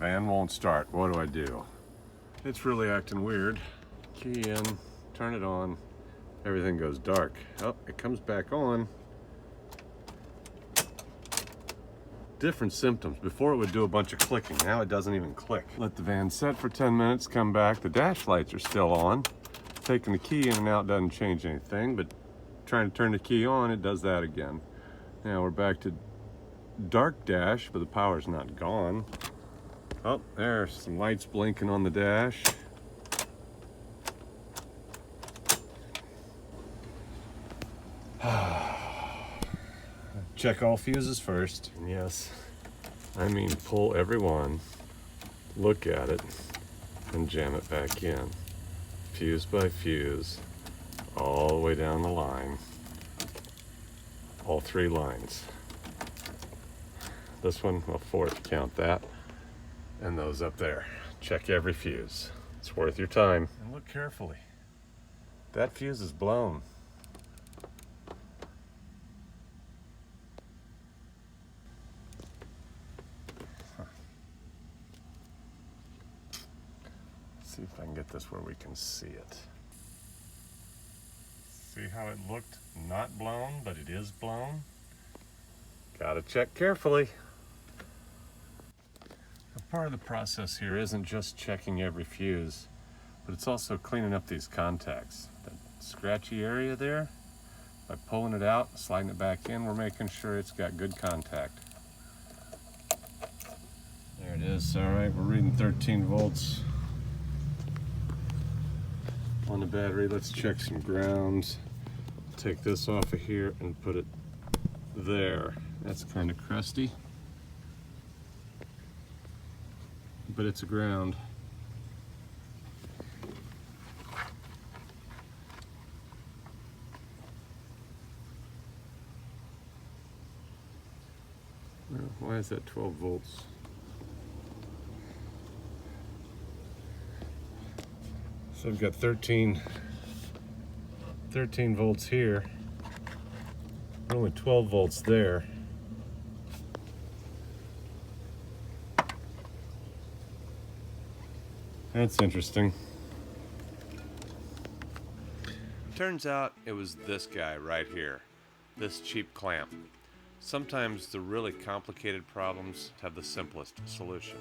van won't start. What do I do? It's really acting weird. Key in, turn it on, everything goes dark. Oh, it comes back on. Different symptoms. Before it would do a bunch of clicking, now it doesn't even click. Let the van set for 10 minutes, come back, the dash lights are still on. Taking the key in and out doesn't change anything, but trying to turn the key on, it does that again. Now we're back to dark dash, but the power's not gone. Oh, there's some lights blinking on the dash. Check all fuses first. And yes, I mean pull every one, look at it, and jam it back in. Fuse by fuse, all the way down the line. All 3 lines. This one, well, 4 if you count that. And those up there. Check every fuse. It's worth your time. And look carefully. That fuse is blown. See if I can get this where we can see it. See how it looked not blown, but it is blown? Gotta check carefully. Now, part of the process here isn't just checking every fuse, but it's also cleaning up these contacts. That scratchy area there, by pulling it out, sliding it back in, we're making sure it's got good contact. There it is. All right, we're reading 13 volts. On the battery, let's check some grounds. Take this off of here and put it there. That's kind of crusty, but it's a ground. Well, why is that 12 volts? So I've got 13 volts here, only 12 volts there. That's interesting. Turns out it was this guy right here, this cheap clamp. Sometimes the really complicated problems have the simplest solution.